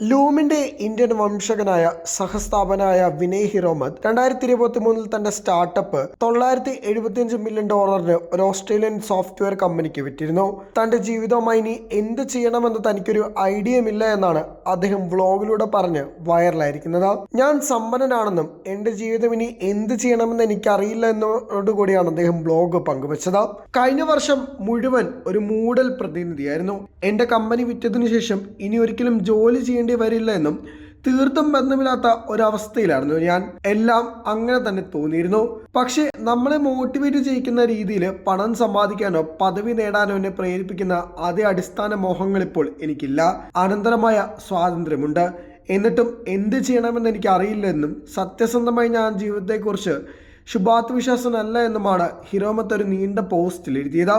ലൂമിന്റെ Indian വംശജനായ സഹസ്ഥാപകനായ വിനയ് ഹിരോമത് 2023 തന്റെ startup $975 million ഒരു ഓസ്ട്രേലിയൻ സോഫ്റ്റ്വെയർ കമ്പനിക്ക് വിറ്റിരുന്നു. തന്റെ ജീവിതവുമായി ഇനി എന്ത് ചെയ്യണമെന്ന് തനിക്കൊരു ഐഡിയയുമില്ല എന്നാണ് അദ്ദേഹം വ്ലോഗിലൂടെ പറഞ്ഞ് വൈറലായിരിക്കുന്നത്. ഞാൻ സമ്പന്നനാണെന്നും എന്റെ ജീവിതം ഇനി എന്ത് ചെയ്യണമെന്ന് എനിക്കറിയില്ല എന്നോടുകൂടിയാണ് അദ്ദേഹം വ്ലോഗ് പങ്കുവച്ചത്. കഴിഞ്ഞ വർഷം മുഴുവൻ ഒരു മൂഡൽ പ്രതിനിധിയായിരുന്നു. എന്റെ കമ്പനി വിറ്റതിനു ശേഷം ഇനി ഒരിക്കലും ജോലി ചെയ്യേണ്ടി വരില്ല എന്നും തീർത്തും ബന്ധമില്ലാത്ത ഒരവസ്ഥയിലായിരുന്നു ഞാൻ. എല്ലാം അങ്ങനെ തന്നെ തോന്നിയിരുന്നു. പക്ഷെ നമ്മളെ മോട്ടിവേറ്റ് ചെയ്യിക്കുന്ന രീതിയിൽ പണം സമ്പാദിക്കാനോ പദവി നേടാനോ എന്നെ പ്രേരിപ്പിക്കുന്ന അതേ അടിസ്ഥാന മോഹങ്ങൾ ഇപ്പോൾ എനിക്കില്ല. അനന്തരമായ സ്വാതന്ത്ര്യമുണ്ട്. എന്നിട്ടും എന്ത് ചെയ്യണമെന്ന് എനിക്ക് അറിയില്ലെന്നും സത്യസന്ധമായി ഞാൻ ജീവിതത്തെക്കുറിച്ച് ശുഭാത്മവിശ്വാസനല്ല എന്നുമാണ് ഹിരോമത്ത് ഒരു നീണ്ട പോസ്റ്റിൽ എഴുതിയത്.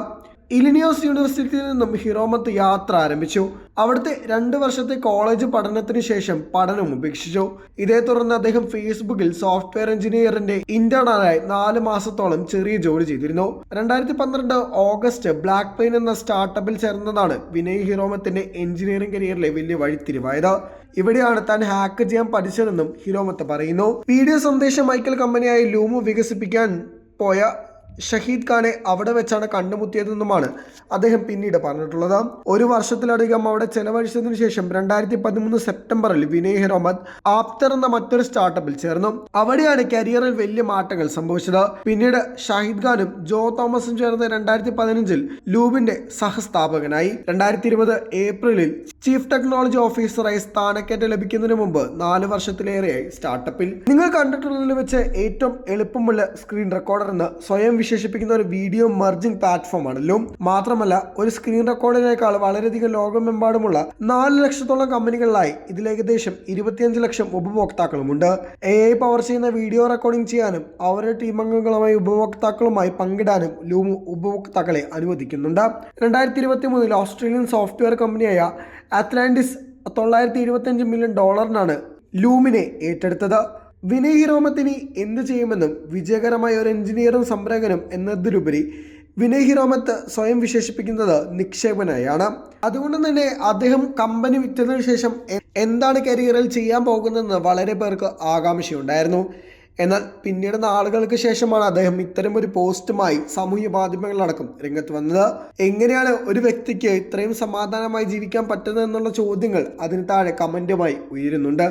ഇലിനിയോസ് യൂണിവേഴ്സിറ്റിയിൽ നിന്നും ഹിരോമത്ത് യാത്ര ആരംഭിച്ചു. അവിടുത്തെ 2 വർഷത്തെ കോളേജ് പഠനത്തിന് ശേഷം പഠനം ഉപേക്ഷിച്ചു. ഇതേ തുടർന്ന് അദ്ദേഹം ഫേസ്ബുക്കിൽ സോഫ്റ്റ്വെയർ എഞ്ചിനീയറിന്റെ ഇന്റേണായി 4 മാസത്തോളം ചെറിയ ജോലി ചെയ്തിരുന്നു. 2012 ഓഗസ്റ്റ് ബ്ലാക്ക് പെയിൻ എന്ന സ്റ്റാർട്ടപ്പിൽ ചേർന്നതാണ് വിനയ് ഹിരോമത്തിന്റെ എഞ്ചിനീയറിംഗ് കരിയറിലെ വലിയ വഴിത്തിരിവായത്. ഇവിടെയാണ് താൻ ഹാക്ക് ചെയ്യാൻ പഠിച്ചതെന്നും ഹിരോമത്ത് പറയുന്നു. വീഡിയോ സന്ദേശം അയക്കൽ കമ്പനിയായ ലൂമു വികസിപ്പിക്കാൻ പോയ ഷഹീദ് ഖാനെ അവിടെ വെച്ചാണ് കണ്ടുമുട്ടിയതെന്നുമാണ് അദ്ദേഹം പിന്നീട് പറഞ്ഞിട്ടുള്ളത്. 1 വർഷത്തിലധികം അവിടെ ചെലവഴിച്ചതിനു ശേഷം 2013 സെപ്റ്റംബറിൽ വിനയ് ഹിരോമത് ആപ്റ്റർ എന്ന മറ്റൊരു സ്റ്റാർട്ടപ്പിൽ ചേർന്നു. അവിടെയാണ് കരിയറിൽ വലിയ മാറ്റങ്ങൾ സംഭവിച്ചത്. പിന്നീട് ഷഹീദ് ഖാനും ജോ തോമസും ചേർന്ന് 2015 ലൂമിന്റെ സഹസ്ഥാപകനായി. 2020 ഏപ്രിലിൽ ചീഫ് ടെക്നോളജി ഓഫീസറായി സ്ഥാനക്കയറ്റം ലഭിക്കുന്നതിന് മുമ്പ് 4 വർഷത്തിലേറെയായി സ്റ്റാർട്ടപ്പിൽ. നിങ്ങൾ കണ്ടിട്ടുള്ളതിൽ വെച്ച് ഏറ്റവും എളുപ്പമുള്ള സ്ക്രീൻ റെക്കോർഡർ എന്ന് സ്വയം വിശേഷിപ്പിക്കുന്ന ഒരു വീഡിയോ മെർജിംഗ് പ്ലാറ്റ്ഫോം ആണല്ലോ. മാത്രമല്ല ഒരു സ്ക്രീൻ റെക്കോർഡിനേക്കാൾ വളരെയധികം ലോകമെമ്പാടുമുള്ള 4 ലക്ഷത്തോളം കമ്പനികളിലായി ഇതിൽ ഏകദേശം 25 ലക്ഷം ഉപഭോക്താക്കളുമുണ്ട്. AI പവർ ചെയ്യുന്ന വീഡിയോ റെക്കോർഡിംഗ് ചെയ്യാനും അവരുടെ ടീം അംഗങ്ങളുമായി ഉപഭോക്താക്കളുമായി പങ്കിടാനും ലൂമു ഉപഭോക്താക്കളെ അനുവദിക്കുന്നുണ്ട്. 2023 ഓസ്ട്രേലിയൻ സോഫ്റ്റ്വെയർ കമ്പനിയായ അറ്റ്ലാന്റിസ് $975 മില്യൺ ലൂമിനെ ഏറ്റെടുത്തത്. വിനയ് ഹിരോമത്തിന് എന്ത് ചെയ്യുമെന്നും വിജയകരമായ ഒരു എഞ്ചിനീയറും സംരംഭകനും എന്നതിലുപരി വിനയ് ഹിരോമത്ത് സ്വയം വിശേഷിപ്പിക്കുന്നത് നിക്ഷേപനായാണ്. അതുകൊണ്ട് തന്നെ അദ്ദേഹം കമ്പനി വിറ്റതിനു ശേഷം എന്താണ് കരിയറിൽ ചെയ്യാൻ പോകുന്നതെന്ന് വളരെ പേർക്ക് ആകാംക്ഷയുണ്ടായിരുന്നു. എന്നാൽ പിന്നീട് നാളുകൾക്ക് ശേഷമാണ് അദ്ദേഹം ഇത്തരമൊരു പോസ്റ്റുമായി സാമൂഹ്യ മാധ്യമങ്ങളിലടക്കം രംഗത്ത് വന്നത്. എങ്ങനെയാണ് ഒരു വ്യക്തിക്ക് ഇത്രയും സമാധാനമായി ജീവിക്കാൻ പറ്റുന്നത് എന്നുള്ള ചോദ്യങ്ങൾ അതിന് താഴെ കമന്റുമായി ഉയരുന്നുണ്ട്.